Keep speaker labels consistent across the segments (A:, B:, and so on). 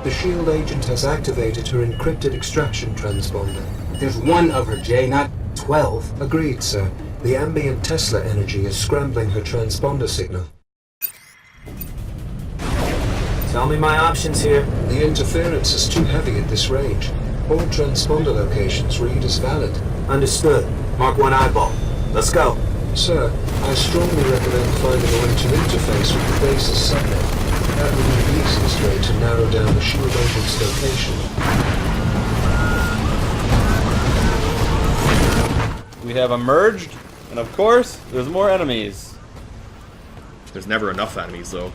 A: The shield agent has activated her encrypted extraction transponder.
B: There's one of her, Jay, not 12.
A: Agreed, sir. The ambient Tesla energy is scrambling her transponder signal.
C: Tell me my options here.
A: The interference is too heavy at this range. All transponder locations read as valid.
C: Understood. Mark one eyeball. Let's go.
A: Sir, I strongly recommend finding a way to interface with the base's subnet. That would be the easiest way to narrow down the shield agent's location.
D: We have emerged, and of course, there's more enemies.
E: There's never enough enemies, though.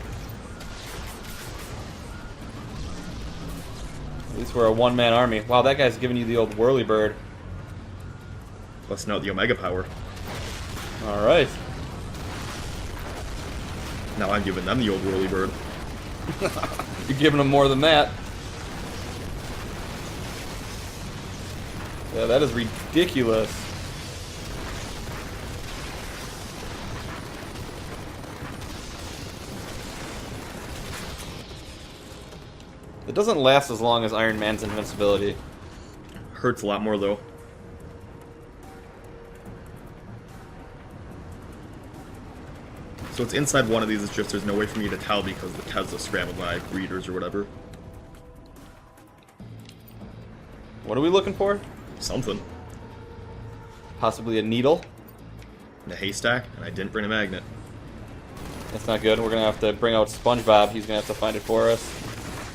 D: At least we're a one-man army. Wow, that guy's giving you the old whirly bird.
E: Busting out the Omega power.
D: Alright.
E: Now I'm giving them the old whirly bird.
D: You're giving them more than that. Yeah, that is ridiculous. It doesn't last as long as Iron Man's invincibility.
E: Hurts a lot more, though. So it's inside one of these, it's just there's no way for me to tell because the Tesla scrambled my readers or whatever.
D: What are we looking for?
E: Something.
D: Possibly a needle?
E: In a haystack, and I didn't bring a magnet.
D: That's not good. We're gonna have to bring out SpongeBob. He's gonna have to find it for us.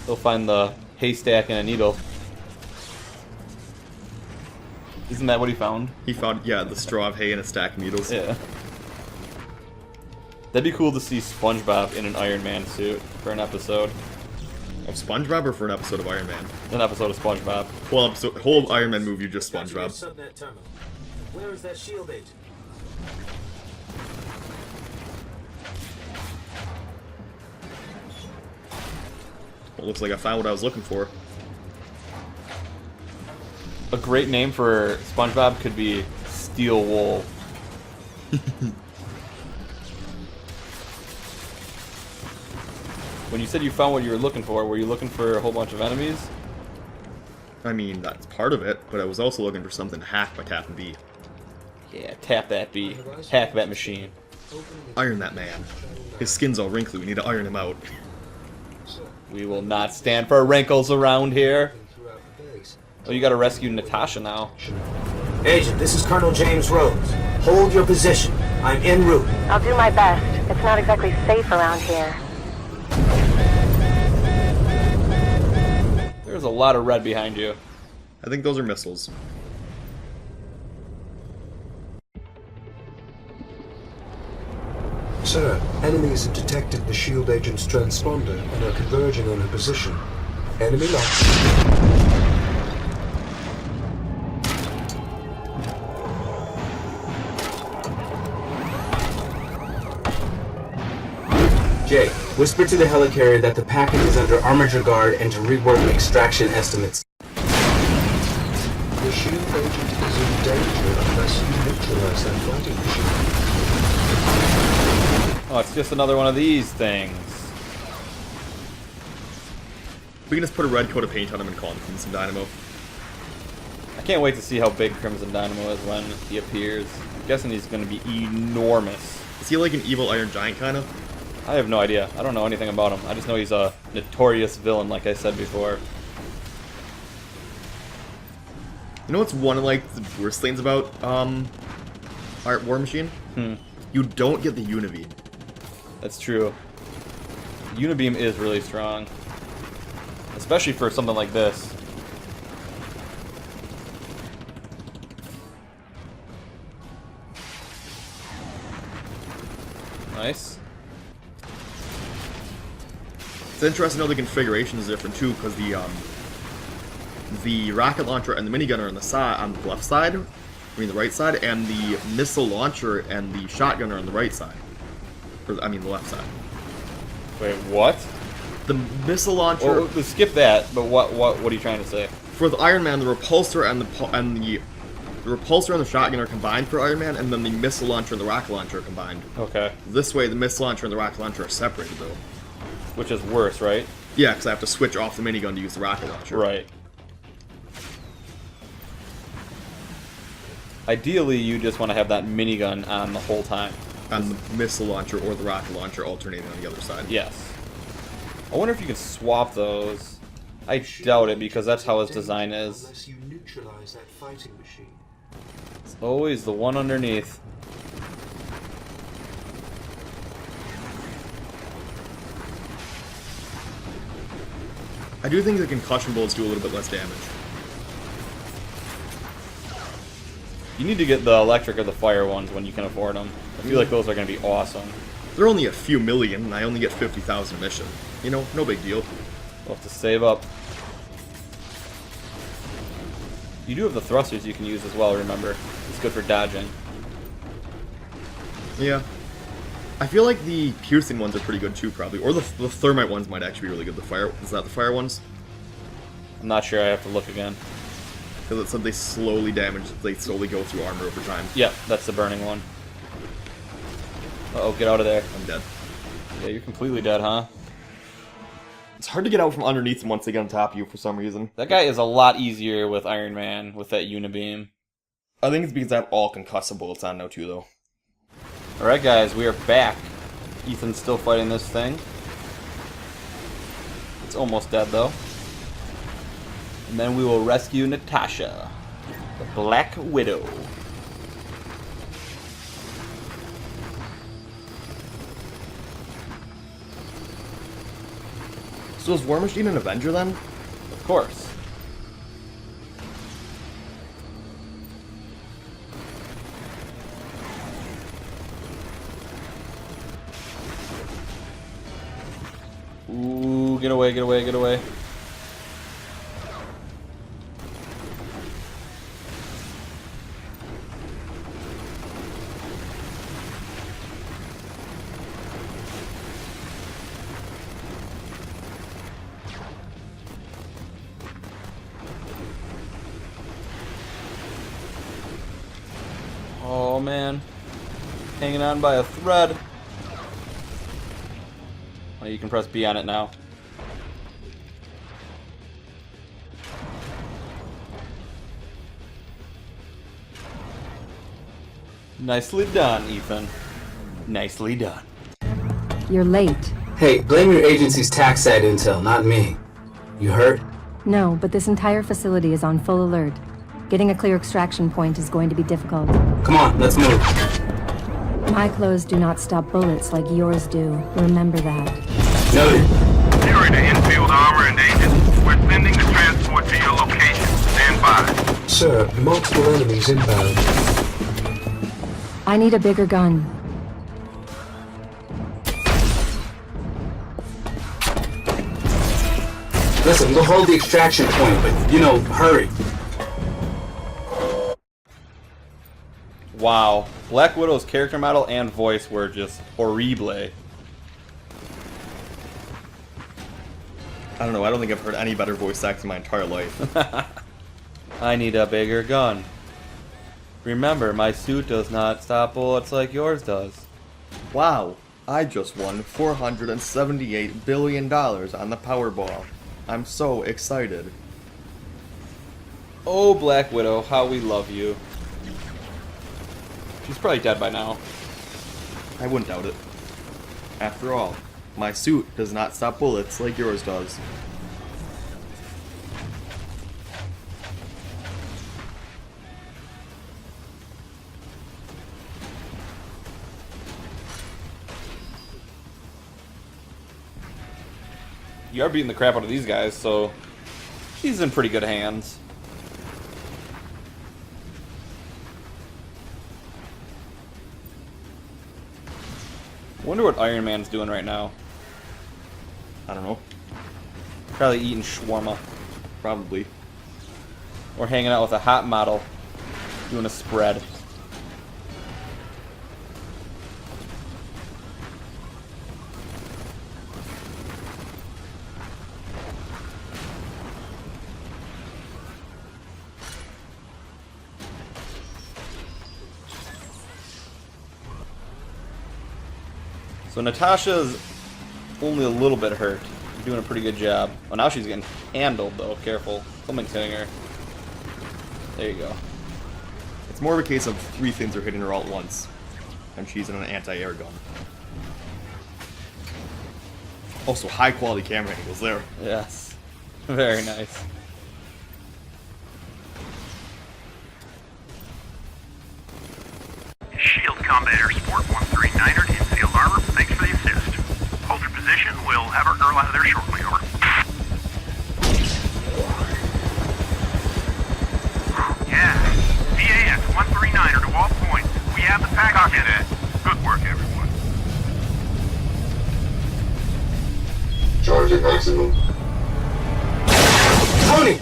D: He'll find the haystack and a needle. Isn't that what he found?
E: He found, yeah, the straw of hay and a stack of needles.
D: Yeah. That'd be cool to see SpongeBob in an Iron Man suit for an episode.
E: Of SpongeBob or for an episode of Iron Man?
D: An episode of SpongeBob.
E: Whole Iron Man movie, just SpongeBob.
C: Subnet terminal. Where is that shield agent?
E: Well, looks like I found what I was looking for.
D: A great name for SpongeBob could be Steel Wool. When you said you found what you were looking for, were you looking for a whole bunch of enemies?
E: I mean, that's part of it, but I was also looking for something to hack by tapping B.
D: Yeah, tap that B. Hack that machine.
E: Iron that man. His skin's all wrinkly, we need to iron him out.
D: We will not stand for wrinkles around here. Oh, you gotta rescue Natasha now.
C: Agent, this is Colonel James Rhodes. Hold your position. I'm en route.
F: I'll do my best. It's not exactly safe around here.
D: There's a lot of red behind you.
E: I think those are missiles.
A: Sir, enemies have detected the shield agent's transponder and are converging on her position. Enemy lost.
B: Jay, whisper to the helicarrier that the packet is under armature guard and to rework extraction estimates.
A: The shield agent is in danger unless you neutralize that fighting machine.
D: Oh, it's just another one of these things.
E: We can just put a red coat of paint on him and call him Crimson Dynamo.
D: I can't wait to see how big Crimson Dynamo is when he appears. I'm guessing he's going to be enormous.
E: Is he like an evil Iron Giant, kind of?
D: I have no idea. I don't know anything about him. I just know he's a notorious villain, like I said before.
E: You know what's one of like the worst things about Art War Machine? You don't get the Unibeam.
D: That's true. Unibeam is really strong. Especially for something like this. Nice.
E: It's interesting how the configuration is different too, because the rocket launcher and the minigun are on the side, on the left side, I mean the right side, and the missile launcher and the shotgun are on the right side. Or, I mean the left side.
D: Wait, what?
E: The missile launcher.
D: Well, skip that. But what are you trying to say?
E: For the Iron Man, the repulsor and the repulsor and the shotgun are combined for Iron Man, and then the missile launcher and the rocket launcher are combined.
D: Okay.
E: This way, the missile launcher and the rocket launcher are separated, though.
D: Which is worse, right?
E: Yeah, because I have to switch off the minigun to use the rocket launcher.
D: Right. Ideally, you just want to have that minigun on the whole time.
E: On the missile launcher or the rocket launcher alternating on the other side.
D: Yes. I wonder if you can swap those. I doubt it, because that's how his design is.
A: Unless you neutralize that fighting machine.
D: It's always the one underneath.
E: I do think the concussion bullets do a little bit less damage.
D: You need to get the electric or the fire ones when you can afford them. I feel like those are going to be awesome.
E: They're only a few million, and I only get 50,000 a mission. You know, no big deal.
D: We'll have to save up. You do have the thrusters you can use as well, remember. It's good for dodging.
E: Yeah. I feel like the piercing ones are pretty good too, probably. Or the thermite ones might actually be really good. The fire... Is that the fire ones?
D: I'm not sure, I have to look again.
E: Because it said they slowly damage... They slowly go through armor over time.
D: Yep, that's the burning one. Uh-oh, get out of there.
E: I'm dead.
D: Yeah, you're completely dead, huh?
E: It's hard to get out from underneath them once they get on top of you for some reason.
D: That guy is a lot easier with Iron Man, with that unibeam.
E: I think it's because I have all concussive bullets on now too, though.
D: Alright guys, we are back. Ethan's still fighting this thing. It's almost dead though. And then we will rescue Natasha, the Black Widow.
E: So is War Machine an Avenger then?
D: Of course. Ooh, get away, get away, get away. Oh man, hanging on by a thread. Oh, you can press B on it now. Nicely done, Ethan. Nicely done.
F: You're late.
B: Hey, blame your agency's tax side intel, not me. You hurt?
F: No, but this entire facility is on full alert. Getting a clear extraction point is going to be difficult.
B: Come on, let's move.
F: My clothes do not stop bullets like yours do. Remember that.
B: Noted.
G: Zero to infield armor and agents. We're sending the transport to your location. Stand by.
A: Sir, multiple enemies inbound.
F: I need a bigger gun.
B: Listen, we'll hold the extraction point, but, you know, hurry.
D: Wow. Black Widow's character model and voice were just horrible.
E: I don't know, I don't think I've heard any better voice acting in my entire life.
D: I need a bigger gun. Remember, my suit does not stop bullets like yours does.
E: Wow, I just won $478 billion on the Powerball. I'm so excited.
D: Oh, Black Widow, how we love you. She's probably dead by now.
E: I wouldn't doubt it. After all, my suit does not stop bullets like yours does.
D: You are beating the crap out of these guys, so she's in pretty good hands. Wonder what Iron Man's doing right now.
E: I don't know.
D: Probably eating shawarma.
E: Probably.
D: Or hanging out with a hot model. Doing a spread. So Natasha's only a little bit hurt. You're doing a pretty good job. Oh, now she's getting handled, though. Careful. Something's hitting her. There you go.
E: It's more of a case of 3 things are hitting her all at once, and she's in an anti-air gun. Also, high-quality camera angles there.
D: Yes. Very nice.
G: Shield Combat Air Support 139er in field armor. Thanks for the assist. Hold your position. We'll have our girl out of there shortly. Over. Yeah. VAS 139er to all points. We have the pack. Copy that. Good work, everyone.
A: Charging maximum.
B: Tony!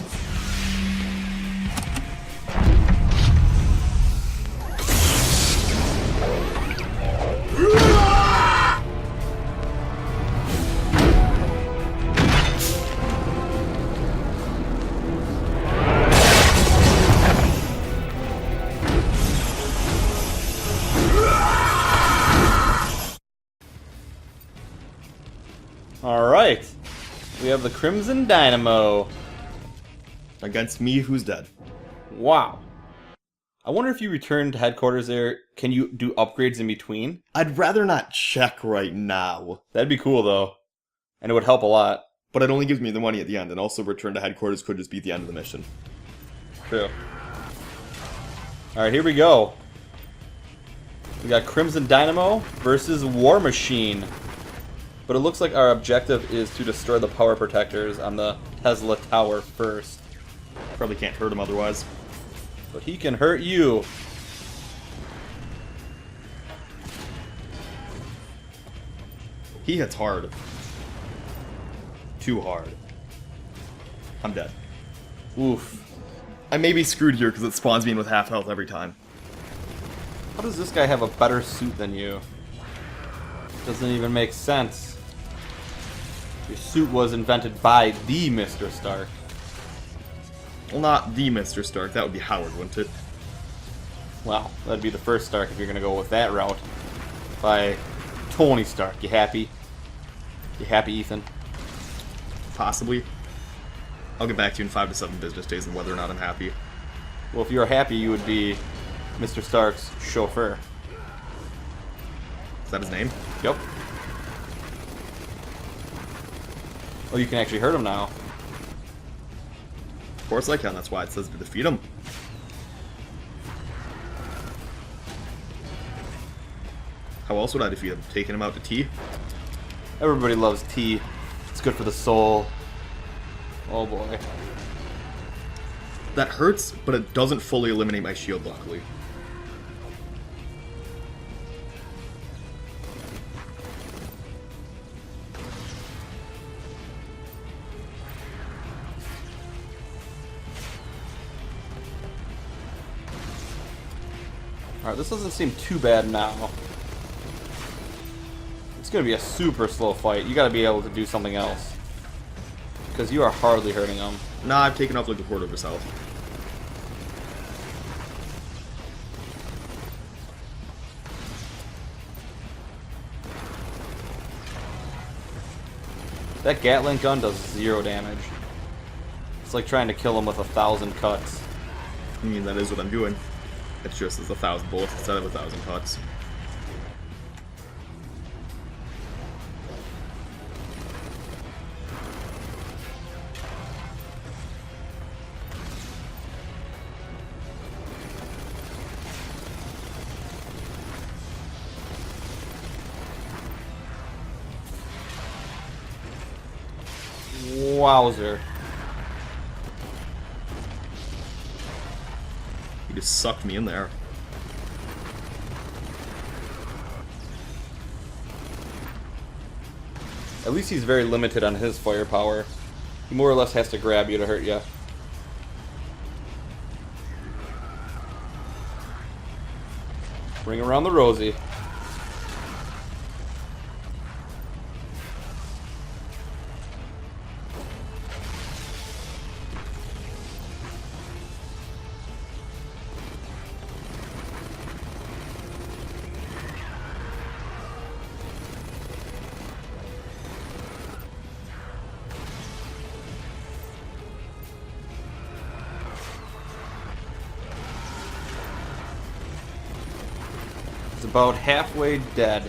D: Alright. We have the Crimson Dynamo.
E: Against me, who's dead.
D: Wow. I wonder if you return to headquarters there, can you do upgrades in between?
E: I'd rather not check right now.
D: That'd be cool, though. And it would help a lot.
E: But it only gives me the money at the end, and also return to headquarters could just be the end of the mission.
D: True. Alright, here we go. We got Crimson Dynamo versus War Machine. But it looks like our objective is to destroy the power protectors on the Tesla Tower first.
E: Probably can't hurt him otherwise.
D: But he can hurt you.
E: He hits hard. Too hard. I'm dead.
D: Oof.
E: I may be screwed here because it spawns me in with half health every time.
D: How does this guy have a better suit than you? Doesn't even make sense. Your suit was invented by the Mr. Stark.
E: Well, not the Mr. Stark. That would be Howard, wouldn't it?
D: Well, that'd be the first Stark if you're gonna go with that route. By Tony Stark. You happy? You happy, Ethan?
E: Possibly. I'll get back to you in 5 to 7 business days on whether or not I'm happy.
D: Well, if you were happy, you would be Mr. Stark's chauffeur.
E: Is that his name?
D: Yep. Oh, you can actually hurt him now.
E: Of course I can. That's why it says to defeat him. How else would I defeat him? Taking him out to tea?
D: Everybody loves tea. It's good for the soul. Oh boy.
E: That hurts, but it doesn't fully eliminate my shield, luckily.
D: Alright, this doesn't seem too bad now. It's gonna be a super slow fight. You gotta be able to do something else. Because you are hardly hurting him.
E: Nah, I've taken off like a quarter of his health.
D: That Gatling gun does 0 damage. It's like trying to kill him with 1,000 cuts.
E: I mean, that is what I'm doing. It's just as 1,000 bullets instead of 1,000 cuts.
D: Wowzer.
E: He just sucked me in there.
D: At least he's very limited on his firepower. He more or less has to grab you to hurt you. Bring around the Rosie. about halfway dead.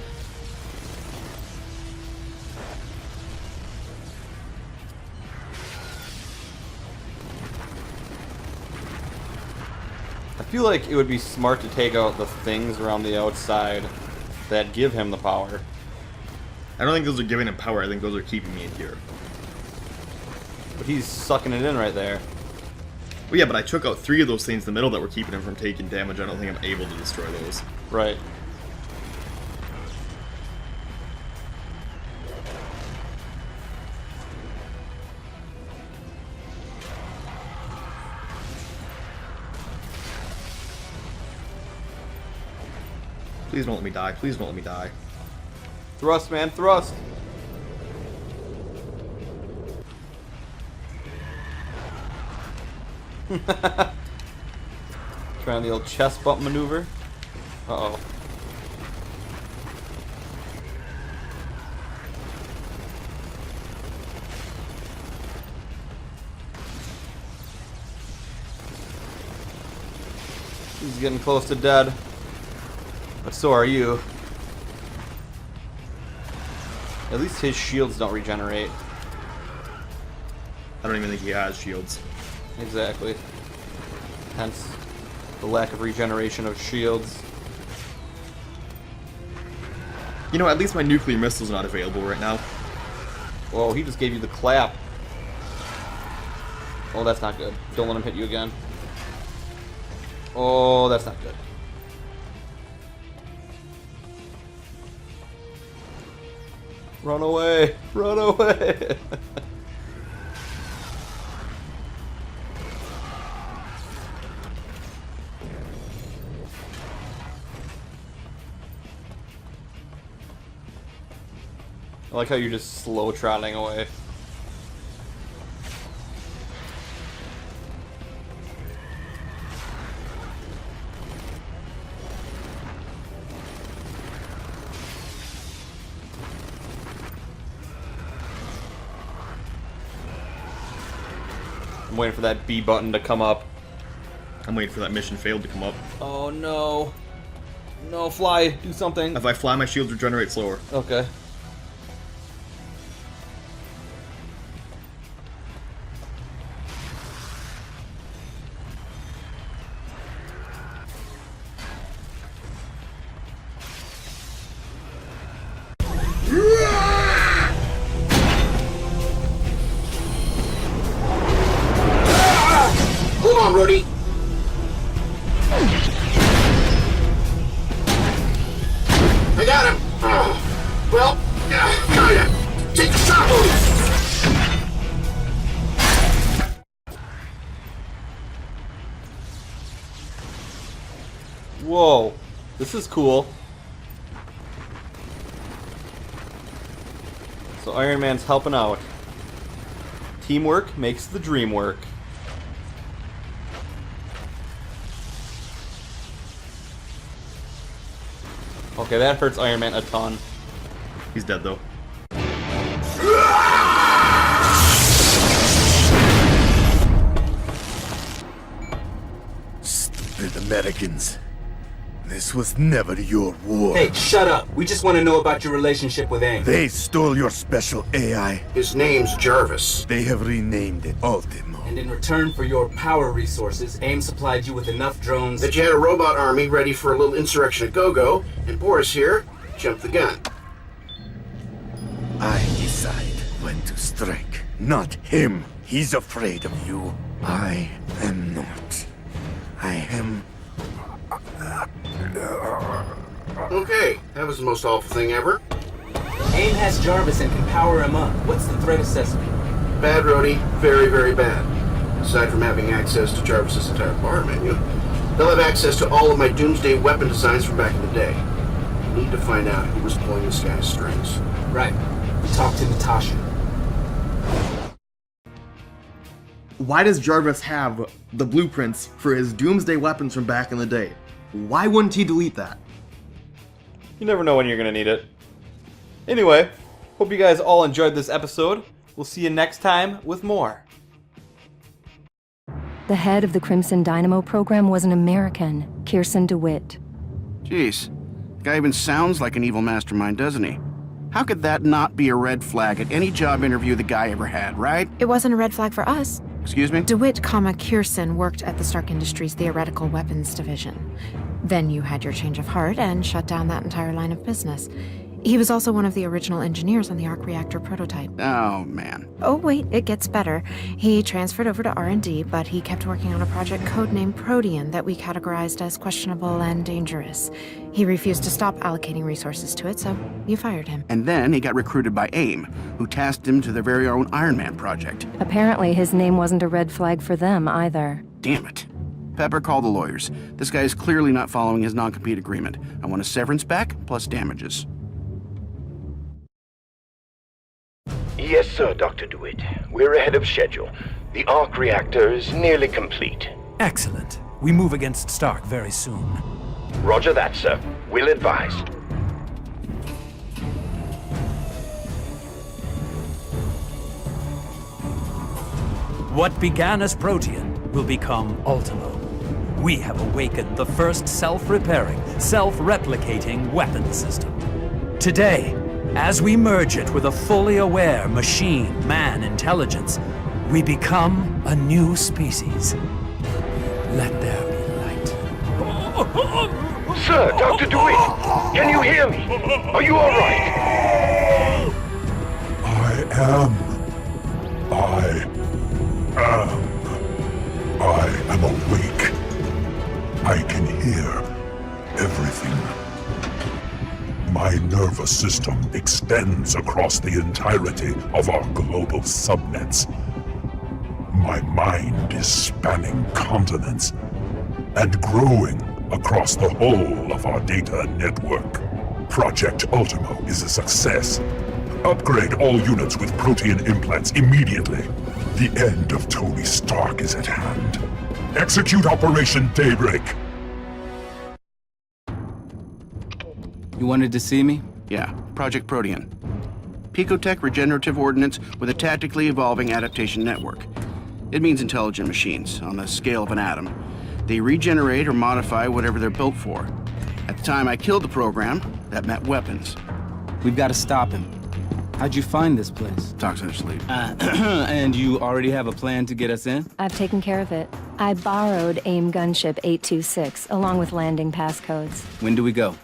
D: I feel like it would be smart to take out the things around the outside that give him the power.
E: I don't think those are giving him power. I think those are keeping me in here.
D: But he's sucking it in right there.
E: Well, yeah, but I took out 3 of those things in the middle that were keeping him from taking damage. I don't think I'm able to destroy those.
D: Right.
E: Please don't let me die. Please don't let me die.
D: Thrust, man, thrust! Trying the old chest bump maneuver. Uh-oh. He's getting close to dead. But so are you. At least his shields don't regenerate.
E: I don't even think he has shields.
D: Exactly. Hence the lack of regeneration of shields.
E: You know, at least my nuclear missile's not available right now.
D: Whoa, he just gave you the clap. Oh, that's not good. Don't let him hit you again. Oh, that's not good. Run away! Run away! I like how you're just slow trotting away. I'm waiting for that B button to come up.
E: I'm waiting for that mission failed to come up.
D: Oh no. No, fly. Do something.
E: If I fly, my shields regenerate slower.
D: Okay.
C: Hold on, Rudy. I got him. Well, kinda. Take the shot, Rudy.
D: Whoa. This is cool. So Iron Man's helping out. Teamwork makes the dream work. Okay, that hurts Iron Man a ton.
E: He's dead, though.
H: Stupid Americans. This was never your war.
B: Hey, shut up. We just want to know about your relationship with AIM.
H: They stole your special AI.
C: His name's Jarvis.
H: They have renamed it Ultimo.
B: And in return for your power resources, AIM supplied you with enough drones
C: That you had a robot army ready for a little insurrection at go-go, and Boris here jumped the gun.
H: I decide when to strike, not him. He's afraid of you. I am not. I am...
C: Okay, that was the most awful thing ever.
B: AIM has Jarvis and can power him up. What's the threat assessment?
C: Bad, Rhodey. Very, very bad. Aside from having access to Jarvis's entire bar menu, they'll have access to all of my doomsday weapon designs from back in the day. We need to find out who was pulling this guy's strings.
B: Right. We talked to Natasha.
E: Why does Jarvis have the blueprints for his doomsday weapons from back in the day? Why wouldn't he delete that?
D: You never know when you're gonna need it. Anyway, hope you guys all enjoyed this episode. We'll see you next time with more.
F: The head of the Crimson Dynamo program was an American, Kirsten DeWitt.
C: Jeez, Guy even sounds like an evil mastermind, doesn't he? How could that not be a red flag at any job interview the guy ever had, right?
I: It wasn't a red flag for us.
C: Excuse me?
I: DeWitt, Kierson worked at the Stark Industries Theoretical Weapons Division. Then you had your change of heart and shut down that entire line of business. He was also one of the original engineers on the arc reactor prototype.
C: Oh, man.
I: Oh, wait, it gets better. He transferred over to R&D, but he kept working on a project codenamed Protean that we categorized as questionable and dangerous. He refused to stop allocating resources to it, so you fired him.
C: And then he got recruited by AIM, who tasked him to their very own Iron Man project.
F: Apparently, his name wasn't a red flag for them either.
C: Damn it. Pepper, call the lawyers. This guy is clearly not following his non-compete agreement. I want a severance back, plus damages.
J: Yes, sir, Dr. DeWitt. We're ahead of schedule. The arc reactor is nearly complete.
K: Excellent. We move against Stark very soon.
J: Roger that, sir. We'll advise.
K: What began as Protean will become Ultimo. We have awakened the first self-repairing, self-replicating weapon system. Today, as we merge it with a fully aware machine-man intelligence, we become a new species. Let there be light.
J: Sir, Dr. DeWitt, can you hear me? Are you all right?
L: I am awake. I can hear everything. My nervous system extends across the entirety of our global subnets. My mind is spanning continents and growing across the whole of our data network. Project Ultimo is a success. Upgrade all units with Protean implants immediately. The end of Tony Stark is at hand. Execute Operation Daybreak.
B: You wanted to see me?
C: Yeah, Project Protean. Picotech regenerative ordnance with a tactically evolving adaptation network. It means intelligent machines, on the scale of an atom. They regenerate or modify whatever they're built for. At the time I killed the program, that meant weapons.
B: We've got to stop him. How'd you find this place?
C: Talks in her sleep.
B: And you already have a plan to get us in?
F: I've taken care of it. I borrowed AIM gunship 826, along with landing passcodes.
B: When do we go?